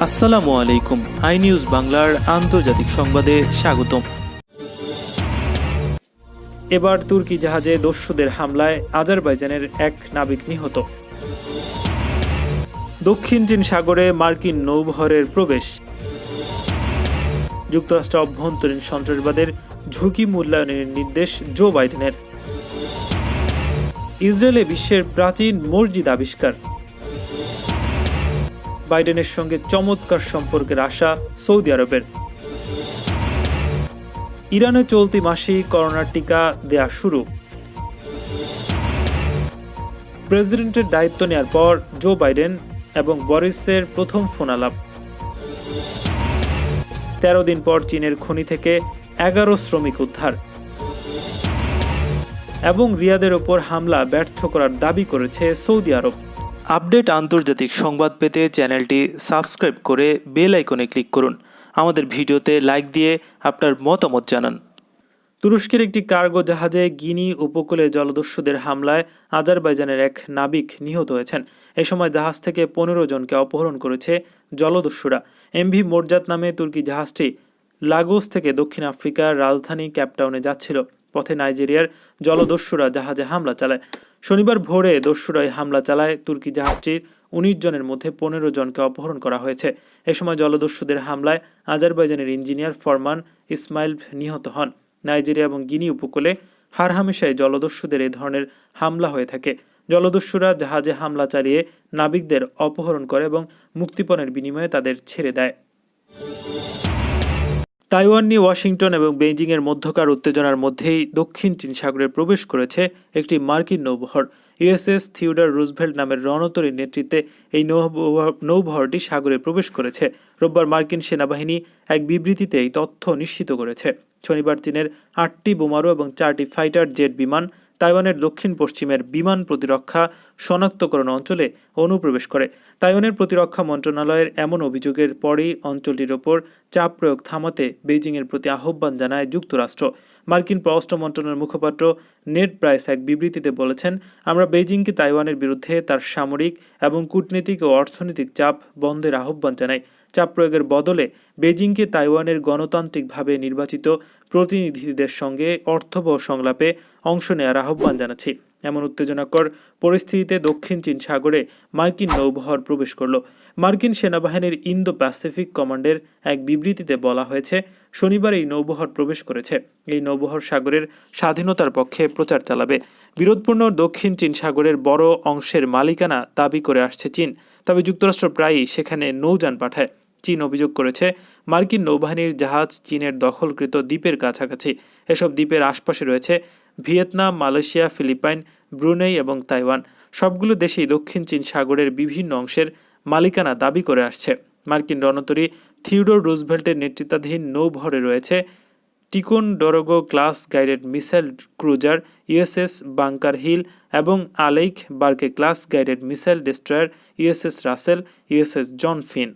আসসালামু আলাইকুম। I news বাংলার আন্তর্জাতিক সংবাদে স্বাগতম। এবার তুর্কি জাহাজে দস্যুদের হামলায় আজারবাইজানের এক নাবিক নিহত। দক্ষিণ চীন সাগরে মার্কিন নৌবহরের প্রবেশ। যুক্তরাষ্ট্র অভ্যন্তরীণ সন্ত্রাসবাদের ঝুঁকি মূল্যায়নের নির্দেশ জো বাইডেনের। ইসরায়েলে বিশ্বের প্রাচীন মসজিদ আবিষ্কার। বাইডেনের সঙ্গে চমৎকার সম্পর্কের আশা সৌদি আরবের। ইরানে চলতি মাসেই করোনার টিকা দেয়া শুরু। প্রেসিডেন্টের দায়িত্ব নেওয়ার পর জো বাইডেন এবং বরিসের প্রথম ফোন আলাপ। 13 দিন পর চীনের খনি থেকে 11 শ্রমিক উদ্ধার। এবং রিয়াদের ওপর হামলা ব্যর্থ করার দাবি করেছে সৌদি আরব। আপডেট আন্তর্জাতিক সংবাদ পেতে চ্যানেলটি সাবস্ক্রাইব করে বেল আইকনে ক্লিক করুন। আমাদের ভিডিওতে লাইক দিয়ে আপনার মতামত জানান। তুরস্কের একটি কার্গো জাহাজে গিনি উপকূলে জলদস্যুদের হামলায় আজারবাইজানের এক নাবিক নিহত হয়েছেন। এ সময় জাহাজ থেকে 15 জনকে অপহরণ করেছে জলদস্যুরা। এমভি মোরজাত নামে তুর্কি জাহাজটি লাগোস থেকে দক্ষিণ আফ্রিকার রাজধানী ক্যাপটাউনে যাচ্ছিল। পথে নাইজেরিয়ার জলদস্যুরা জাহাজে হামলা চালায়। শনিবার ভোরে দস্যুরাই হামলা চালায় তুর্কি জাহাজটির 19 জনের মধ্যে 15 জনকে অপহরণ করা হয়েছে। এ সময় জলদস্যুদের হামলায় আজারবাইজানের ইঞ্জিনিয়ার ফরমান ইসমাইল নিহত হন। নাইজেরিয়া এবং গিনি উপকূলে হারহামেশাই জলদস্যুদের এ ধরনের হামলা হয়ে থাকে। জলদস্যুরা জাহাজে হামলা চালিয়ে নাবিকদের অপহরণ করে এবং মুক্তিপণের বিনিময়ে তাদের ছেড়ে দেয়। তাইওয়ান নিয়ে ওয়াশিংটন এবং বেইজিংয়ের মধ্যকার উত্তেজনার মধ্যেই দক্ষিণ চীন সাগরে প্রবেশ করেছে একটি মার্কিন নৌবহর। ইউএসএস থিওডর রুজভেল্ট নামের রণতরীর নেতৃত্বে এই নৌবহরটি সাগরে প্রবেশ করেছে। রোববার মার্কিন সেনাবাহিনী এক বিবৃতিতে এই তথ্য নিশ্চিত করেছে। শনিবার চীনের 8টি বোমারু এবং 4টি ফাইটার জেট বিমান তাইওয়ানের দক্ষিণ পশ্চিমের বিমান প্রতিরক্ষা শনাক্তকরণ অঞ্চলে অনুপ্রবেশ করে। তাইওয়ানের প্রতিরক্ষা মন্ত্রণালয়ের এমন অভিযোগের পরেই অঞ্চলটির ওপর চাপ প্রয়োগ থামাতে বেইজিংয়ের প্রতি আহ্বান জানায় যুক্তরাষ্ট্র। মার্কিন পররাষ্ট্র মন্ত্রণালয়ের মুখপাত্র নেড প্রাইস এক বিবৃতিতে বলেছেন, আমরা বেইজিংকে তাইওয়ানের বিরুদ্ধে তার সামরিক এবং কূটনীতিক ও অর্থনৈতিক চাপ বন্ধের আহ্বান জানাই। চাপ প্রয়োগের বদলে বেইজিংকে তাইওয়ানের গণতান্ত্রিকভাবে নির্বাচিত প্রতিনিধিদের সঙ্গে অর্থবহ সংলাপে অংশ নেওয়ার আহ্বান জানাচ্ছি। এমন উত্তেজনাকর পরিস্থিতিতে দক্ষিণ চীন সাগরে মার্কিন নৌবহর প্রবেশ করল। মার্কিন সেনাবাহিনীর ইন্দো প্যাসিফিক কমান্ডের এক বিবৃতিতে বলা হয়েছে, শনিবার এই নৌবহর প্রবেশ করেছে। এই নৌবহর সাগরের স্বাধীনতার পক্ষে প্রচার চালাবে। বিরোধপূর্ণ দক্ষিণ চীন সাগরের বড় অংশের মালিকানা দাবি করে আসছে চীন, তবে যুক্তরাষ্ট্র প্রায়ই সেখানে নৌযান পাঠায়। চীন অভিযোগ করেছে, মার্কিন নৌবাহিনীর জাহাজ চীনের দখলকৃত দ্বীপের কাছাকাছি। এসব দ্বীপের আশপাশে রয়েছে ভিয়েতনাম, মালয়েশিয়া, ফিলিপাইন, ব্রুনেই এবং তাইওয়ান। সবগুলো দেশেই দক্ষিণ চীন সাগরের বিভিন্ন অংশের মালিকানা দাবি করে আসছে। মার্কিন রণতরী থিওডর রুজভেল্টের নেতৃত্বাধীন নৌবহরে রয়েছে Ticonderoga class guided missile cruiser USS Bunker Hill এবং Arleigh Burke class guided missile destroyer USS Russell, USS John Finn.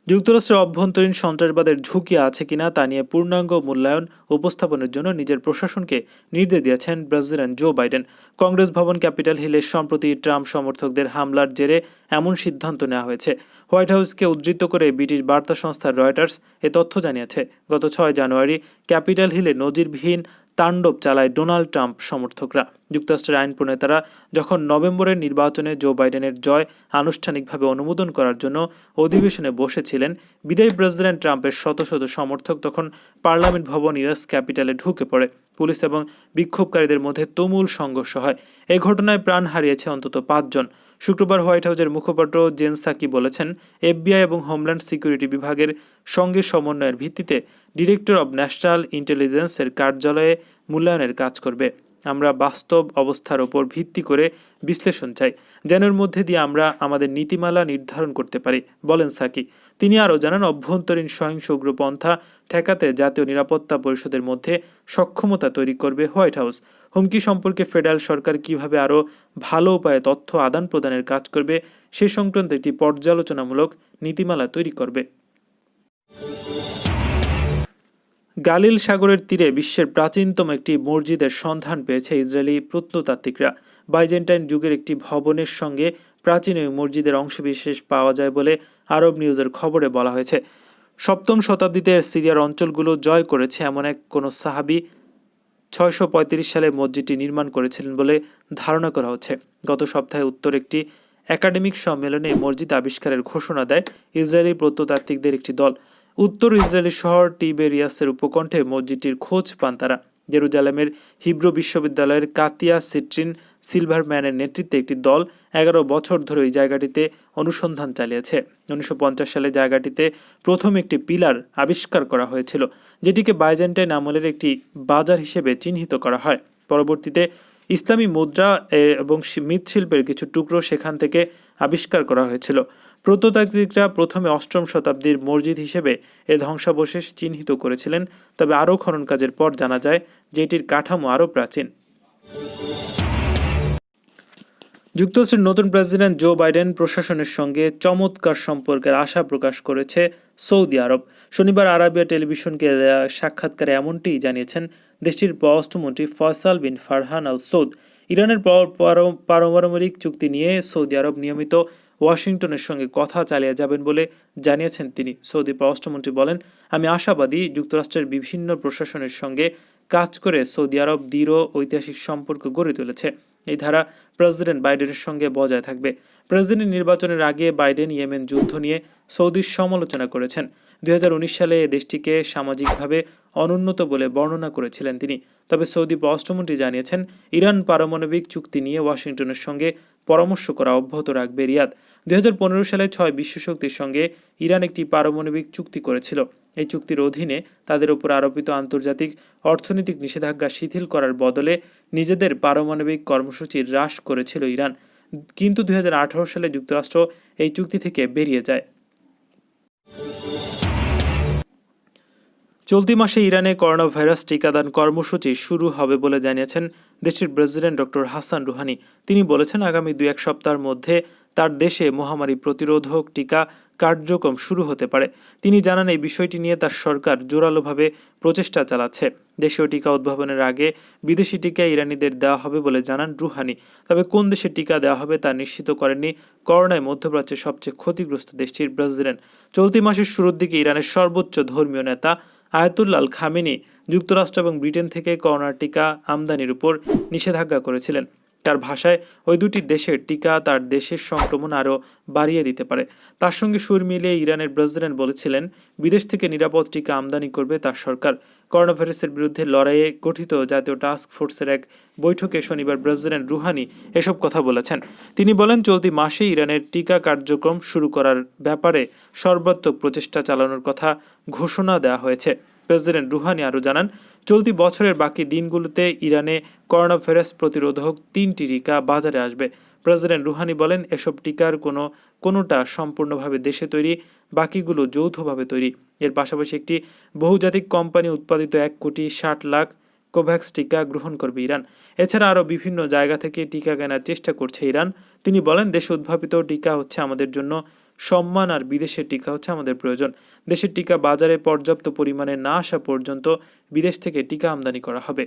যুক্তরাষ্ট্রের অভ্যন্তরীণ সন্ত্রাসবাদের ঝুঁকি আছে কিনা তা নিয়ে পূর্ণাঙ্গ মূল্যায়ন উপস্থাপনের জন্য নিজের প্রশাসনকে নির্দেশ দিয়েছেন প্রেসিডেন্ট জো বাইডেন। কংগ্রেস ভবন ক্যাপিটাল হিলে সম্প্রতি ট্রাম্প সমর্থকদের হামলার জেরে এমন সিদ্ধান্ত নেওয়া হয়েছে। হোয়াইট হাউসকে উদ্ধৃত করে ব্রিটিশ বার্তা সংস্থা রয়টার্স এ তথ্য জানিয়েছে। গত 6 জানুয়ারি ক্যাপিটাল হিলে নজিরবিহীন তাণ্ডব চালায় ডোনাল্ড ট্রাম্প সমর্থকরা। যুক্তরাষ্ট্রের আইন প্রণেতারা যখন নভেম্বরের নির্বাচনে জো বাইডেনের জয় আনুষ্ঠানিকভাবে অনুমোদন করার জন্য অধিবেশনে বসেছিলেন, বিদায়ী প্রেসিডেন্ট ট্রাম্পের শত শত সমর্থক তখন পার্লামেন্ট ভবন ইউএস ক্যাপিটালে ঢুকে পড়ে। পুলিশ এবং বিক্ষোভকারীদের মধ্যে তুমুল সংঘর্ষ হয়। এই ঘটনায় প্রাণ হারিয়েছে অন্তত 5 জন। শুক্রবার হোয়াইট হাউসের মুখপাত্র জেন সাকি বলেছেন, এফবিআই এবং হোমল্যান্ড সিকিউরিটি বিভাগের সঙ্গে সমন্বয়ের ভিত্তিতে ডিরেক্টর অব ন্যাশনাল ইন্টেলিজেন্স এর কার্যালয়ে মূল্যায়নের কাজ করবে। আমরা বাস্তব অবস্থার ওপর ভিত্তি করে বিশ্লেষণ চাই, যেনের মধ্যে দিয়ে আমরা আমাদের নীতিমালা নির্ধারণ করতে পারি, বলেন সাকি। তিনি আরও জানান, অভ্যন্তরীণ সহিংস উগ্রপন্থা ঠেকাতে জাতীয় নিরাপত্তা পরিষদের মধ্যে সক্ষমতা তৈরি করবে হোয়াইট হাউস। হুমকি সম্পর্কে ফেডারেল সরকার কিভাবে আরও ভালো উপায়ে তথ্য আদান প্রদানের কাজ করবে সে সংক্রান্ত একটি পর্যালোচনামূলক নীতিমালা তৈরি করবে। গালিল সাগরের তীরে বিশ্বের প্রাচীনতম একটি মসজিদের সন্ধান পেয়েছে ইসরায়েলি প্রত্নতাত্ত্বিকরা। বাইজেন্টাইন যুগের একটি ভবনের সঙ্গে প্রাচীন এই মসজিদের অংশবিশেষ পাওয়া যায় বলে আরব নিউজের খবরে বলা হয়েছে। 7ম শতাব্দীতে সিরিয়ার অঞ্চলগুলো জয় করেছে এমন কোনো সাহাবি 635 সালে মসজিদটি নির্মাণ করেছিলেন বলে ধারণা করা হচ্ছে। গত সপ্তাহে উত্তর একটি একাডেমিক সম্মেলনে মসজিদ আবিষ্কারের ঘোষণা দেয় ইসরায়েলি প্রত্নতাত্ত্বিকদের একটি দল। উত্তর ইসরায়েলি শহর টিবেরিয়াসের উপকণ্ঠে মসজিদটির খোঁজ পান তারা। জেরুজালেমের হিব্রু বিশ্ববিদ্যালয়ের কাতিয়া সিট্রিন সিলভারম্যানের নেতৃত্বে একটি দল 11 বছর ধরে এই জায়গাটিতে অনুসন্ধান চালিয়েছে। 1950 সালে জায়গাটিতে প্রথম একটি পিলার আবিষ্কার করা হয়েছিল, যেটিকে বাইজেন্টাইন আমলের একটি বাজার হিসেবে চিহ্নিত করা হয়। পরবর্তীতে ইসলামী মুদ্রা এবং মৃৎশিল্পের কিছু টুকরো সেখান থেকে আবিষ্কার করা হয়েছিল। প্রত্নতাত্ত্বিকরা প্রথমে 8ম শতাব্দীর মসজিদ হিসেবে এ ধ্বংসাবশেষ চিহ্নিত করেছিলেন, তবে আরও খনন কাজের পর জানা যায় যে এটির কাঠামো আরও প্রাচীন। যুক্তরাষ্ট্রের নতুন প্রেসিডেন্ট জো বাইডেন প্রশাসনের সঙ্গে চমৎকার সম্পর্কের আশা প্রকাশ করেছে সৌদি আরব। শনিবার আরাবিয়া টেলিভিশনকে দেয়া সাক্ষাৎকারে এমনটিই জানিয়েছেন দেশটির পররাষ্ট্রমন্ত্রী ফয়সাল বিন ফারহান আল সৌদ। ইরানের পারমাণবিক চুক্তি নিয়ে সৌদি আরব নিয়মিত ওয়াশিংটনের সঙ্গে কথা চালিয়ে যাবেন বলে জানিয়েছেন তিনি। সৌদি পররাষ্ট্রমন্ত্রী বলেন, আমি আশাবাদী যুক্তরাষ্ট্রের বিভিন্ন প্রশাসনের সঙ্গে কাজ করে সৌদি আরব দৃঢ় ঐতিহাসিক সম্পর্ক গড়ে তুলেছে। এই ধারা প্রেসিডেন্ট বাইডেনের সঙ্গে বজায় থাকবে। প্রেসিডেন্ট নির্বাচনের আগে বাইডেন ইয়েমেন যুদ্ধ নিয়ে সৌদির সমালোচনা করেছেন। 2019 সালে দেশটিকে সামাজিকভাবে অনুন্নত বলে বর্ণনা করেছিলেন তিনি। তবে সৌদি পররাষ্ট্রমন্ত্রী জানিয়েছেন, ইরান পারমাণবিক চুক্তি নিয়ে ওয়াশিংটনের সঙ্গে পরামর্শ করা অব্যাহত রাখবে রিয়াদ। 2015 সালে 6 বিশ্বশক্তির সঙ্গে ইরান একটি পারমাণবিক চুক্তি করেছিল। এই চুক্তির অধীনে তাদের উপর আরোপিত আন্তর্জাতিক অর্থনৈতিক নিষেধাজ্ঞা শিথিল করার বদলে নিজেদের পারমাণবিক কর্মসূচি হ্রাস করেছিল ইরান। কিন্তু 2018 সালে যুক্তরাষ্ট্র এই চুক্তি থেকে বেরিয়ে যায়। চলতি মাসে ইরানে করোনা ভাইরাস টিকাদান কর্মসূচি শুরু হবে বলে জানিয়েছেন দেশটির প্রেসিডেন্ট ডক্টর হাসান রুহানি। তিনি বলেছেন, আগামী 2-1 সপ্তাহের মধ্যে তার দেশে মহামারী প্রতিরোধক টিকা কার্যক্রম শুরু হতে পারে। তিনি জানান, এই বিষয়টি নিয়ে তার সরকার জোরালোভাবে প্রচেষ্টা চালাচ্ছে। দেশীয় টিকা উদ্ভাবনের আগে বিদেশি টিকা ইরানিদের দেওয়া হবে বলে জানান রুহানি। তবে কোন দেশে টিকা দেওয়া হবে তা নিশ্চিত করেননি করোনায় মধ্যপ্রাচ্যের সবচেয়ে ক্ষতিগ্রস্ত দেশটির প্রেসিডেন্ট। চলতি মাসের শুরুর দিকে ইরানের সর্বোচ্চ ধর্মীয় নেতা আয়াতুল্লাহ খামেনি যুক্তরাষ্ট্র এবং ব্রিটেন থেকে করোনার টিকা আমদানির উপর নিষেধাজ্ঞা করেছিলেন। তার ভাষায়, ওই দুটি দেশের টিকা তার দেশের সংক্রমণ আরও বাড়িয়ে দিতে পারে। তার সঙ্গে সুর মিলিয়ে ইরানের প্রেসিডেন্ট বলেছিলেন, বিদেশ থেকে নিরাপদ টিকা আমদানি করবে তার সরকার। করোনা ভাইরাসের বিরুদ্ধে লড়াইয়ে গঠিত জাতীয় টাস্ক ফোর্সের এক বৈঠকে শনিবার প্রেসিডেন্ট রুহানি এসব কথা বলেছেন। তিনি বলেন, চলতি মাসে ইরানের টিকা কার্যক্রম শুরু করার ব্যাপারে সর্বাত্মক প্রচেষ্টা চালানোর কথা ঘোষণা দেওয়া হয়েছে। প্রেসিডেন্ট রুহানি আরও জানান, চলতি বছরের বাকি দিনগুলোতে ইরানে করোনা ভাইরাস প্রতিরোধক 3টি টিকা বাজারে আসবে। প্রেসিডেন্ট রুহানি বলেন, এসব টিকার কোনোটা সম্পূর্ণভাবে দেশে তৈরি, বাকিগুলো যৌথভাবে তৈরি। এর পাশাপাশি একটি বহুজাতিক কোম্পানি উৎপাদিত 1,60,00,000 কোভ্যাক্স টিকা গ্রহণ করবে ইরান। এছাড়া আরও বিভিন্ন জায়গা থেকে টিকা কেনার চেষ্টা করছে ইরান। তিনি বলেন, দেশে উদ্ভাবিত টিকা হচ্ছে আমাদের জন্য সম্মান, আর বিদেশের টিকা হচ্ছে আমাদের প্রয়োজন। দেশের টিকা বাজারে পর্যাপ্ত পরিমাণে না আসা পর্যন্ত বিদেশ থেকে টিকা আমদানি করা হবে।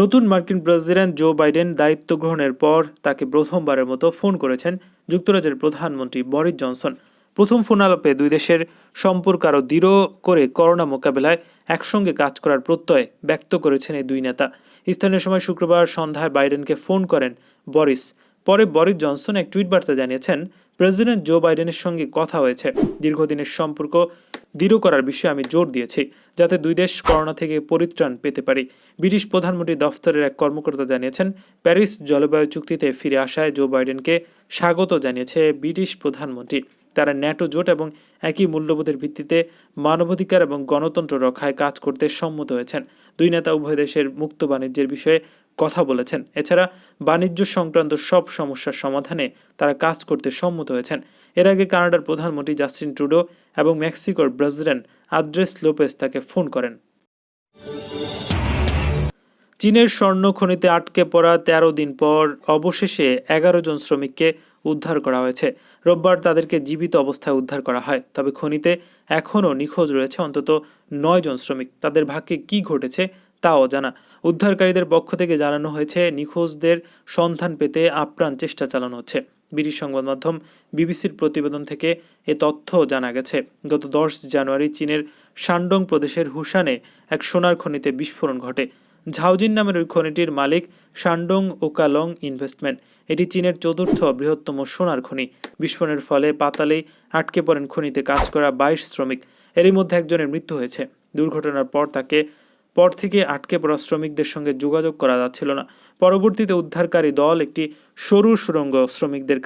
নতুন মার্কিন প্রেসিডেন্ট জো বাইডেন দায়িত্ব গ্রহণের পর তাকে প্রথমবারের মতো ফোন করেছেন যুক্তরাজ্যের প্রধানমন্ত্রী বরিস জনসন। প্রথম ফোন আলাপে দুই দেশের সম্পর্ক আরও দৃঢ় করে করোনা মোকাবেলায় একসঙ্গে কাজ করার প্রত্যয় ব্যক্ত করেছেন এই দুই নেতা। স্থানীয় সময় শুক্রবার সন্ধ্যায় বাইডেনকে ফোন করেন বরিস। পরে বরিস জনসন এক টুইট বার্তা জানিয়েছেন, প্রেসিডেন্ট জো বাইডেনের সঙ্গে কথা হয়েছে। দীর্ঘদিনের সম্পর্ক দৃঢ় করার বিষয়ে আমি জোর দিয়েছি, যাতে দুই দেশ করোনা থেকে পরিত্রাণ পেতে পারি। ব্রিটিশ প্রধানমন্ত্রী দফতরের এক কর্মকর্তা জানিয়েছেন, প্যারিস জলবায়ু চুক্তিতে ফিরে আসায় জো বাইডেনকে স্বাগত জানিয়েছে ব্রিটিশ প্রধানমন্ত্রী। তারা ন্যাটো জোট এবং একই মূল্যবোধের ভিত্তিতে মানবাধিকার এবং গণতন্ত্র রক্ষায় কাজ করতে সম্মত হয়েছেন। দুই নেতা উভয় দেশের মুক্ত বাণিজ্যের বিষয়ে কথা বলেছেন। এছাড়া বাণিজ্য সংক্রান্ত সব সমস্যার সমাধানে তারা কাজ করতে সম্মত হয়েছেন। এর আগে কানাডার প্রধানমন্ত্রী জাস্টিন ট্রুডো এবং মেক্সিকোর প্রেসিডেন্ট আন্দ্রেস লোপেজ তাকে ফোন করেন। চীনের স্বর্ণ খনিতে আটকে পড়া 13 দিন পর অবশেষে 11 জন শ্রমিককে উদ্ধার করা হয়েছে। রোববার তাদেরকে জীবিত অবস্থায় উদ্ধার করা হয়। তবে খনিতে এখনও নিখোঁজ রয়েছে অন্তত 9 জন শ্রমিক। তাদের ভাগ্যে কী ঘটেছে তা অজানা। উদ্ধারকারীদের পক্ষ থেকে জানানো হয়েছে, নিখোঁজদের সন্ধান পেতে আপ্রাণ চেষ্টা চালানো হচ্ছে। ব্রিটিশ সংবাদ মাধ্যম বিবিসির প্রতিবেদন থেকে এ তথ্য জানা গেছে। গত 10 জানুয়ারি চীনের শানডং প্রদেশের হুসানে এক সোনার খনিতে বিস্ফোরণ ঘটে। ঝাওজিন নামের ওই খনিটির মালিক শানডং ওকালং ইনভেস্টমেন্ট। এটি চীনের 4র্থ বৃহত্তম সোনার খনি। বিস্ফোরণের ফলে পাতালেই আটকে পড়েন খনিতে কাজ করা 22 শ্রমিক। এরই মধ্যে একজনের মৃত্যু হয়েছে। দুর্ঘটনার পর থেকে আটকে পড়া শ্রমিকদের সঙ্গে যোগাযোগ করা যাচ্ছিল না। পরবর্তীতে উদ্ধারকারী দল একটি সরু সুড়ঙ্গ শ্রমিকদের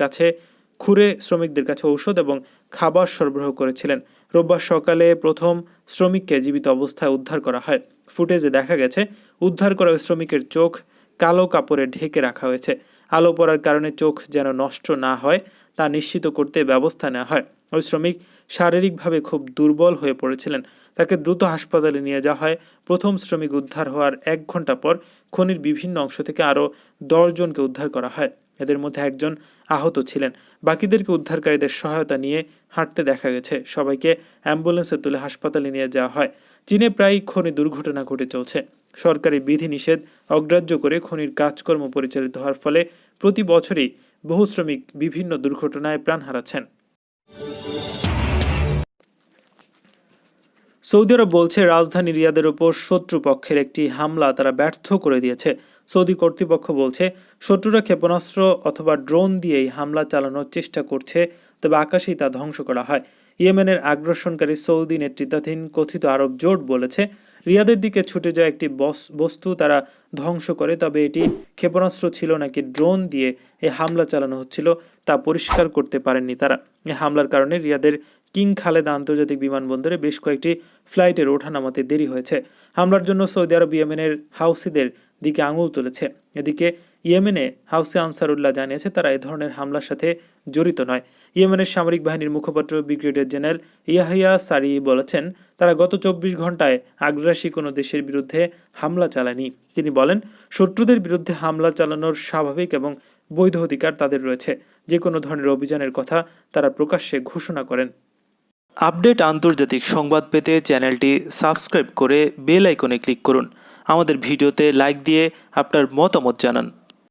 কাছে ঔষধ এবং খাবার সরবরাহ করেছিলেন। রোববার সকালে প্রথম শ্রমিককে জীবিত অবস্থায় উদ্ধার করা হয়। ফুটেজে দেখা গেছে, উদ্ধার করা ওই শ্রমিকের চোখ কালো কাপড়ে ঢেকে রাখা হয়েছে। আলো পড়ার কারণে চোখ যেন নষ্ট না হয় তা নিশ্চিত করতে ব্যবস্থা নেওয়া হয়। ওই শ্রমিক শারীরিকভাবে খুব দুর্বল হয়ে পড়েছিলেন। তাকে দ্রুত হাসপাতালে নিয়ে যাওয়া হয়। প্রথম শ্রমিক উদ্ধার হওয়ার 1 ঘন্টা পর খনির বিভিন্ন অংশ থেকে আরও 10 জনকে উদ্ধার করা হয়। এদের মধ্যে একজন আহত ছিলেন। বাকিদেরকে উদ্ধারকারীদের সহায়তা নিয়ে হাঁটতে দেখা গেছে। সবাইকে অ্যাম্বুলেন্সে তুলে হাসপাতালে নিয়ে যাওয়া হয়। চীনে প্রায়ই খনি দুর্ঘটনা ঘটে চলছে। সরকারি বিধিনিষেধ অগ্রাহ্য করে খনির কাজকর্ম পরিচালিত হওয়ার ফলে প্রতি বছরই বহু শ্রমিক বিভিন্ন দুর্ঘটনায় প্রাণ হারাচ্ছেন। সৌদি আরব বলছে, রাজধানী রিয়াদের ওপর শত্রুপক্ষের একটি হামলা তারা ব্যর্থ করে দিয়েছে। সৌদি কর্তৃপক্ষ বলছে, শত্রুরা ক্ষেপণাস্ত্র অথবা ড্রোন দিয়েই হামলা চালানোর চেষ্টা করছে, তবে আকাশেই তা ধ্বংস করা হয়। ইয়েমেনের আগ্রাসনকারী সৌদি নেতৃত্বাধীন কথিত আরব জোট বলেছে, রিয়াদের দিকে ছুটে যাওয়া একটি বস্তু তারা ধ্বংস করে, তবে এটি ক্ষেপণাস্ত্র ছিল নাকি ড্রোন দিয়ে এই হামলা চালানো হচ্ছিল তা পরিষ্কার করতে পারেননি তারা। এই হামলার কারণে রিয়াদের কিং খালেদ আন্তর্জাতিক বিমানবন্দরে বেশ কয়েকটি ফ্লাইটের ওঠানামাতে দেরি হয়েছে। হামলার জন্য সৌদি আরব ইয়েমেনের হাউসিদের দিকে আঙুল তুলেছে। এদিকে ইয়েমেনে হাউসি আনসারুল্লাহ জানিয়েছে, তারা এ ধরনের হামলার সাথে জড়িত নয়। ইয়েমেনের সামরিক বাহিনীর মুখপাত্র ব্রিগেডিয়ার জেনারেল ইয়াহিয়া সারি বলেছেন, তারা গত 24 ঘন্টায় আগ্রাসী কোনো দেশের বিরুদ্ধে হামলা চালায়নি। তিনি বলেন, শত্রুদের বিরুদ্ধে হামলা চালানোর স্বাভাবিক এবং বৈধ অধিকার তাদের রয়েছে। যে কোনো ধরনের অভিযানের কথা তারা প্রকাশ্যে ঘোষণা করেন। আপডেট আন্তর্জাতিক সংবাদ পেতে চ্যানেলটি সাবস্ক্রাইব করে বেল আইকনে ক্লিক করুন। আমাদের ভিডিওতে লাইক দিয়ে আপনার মতামত জানান।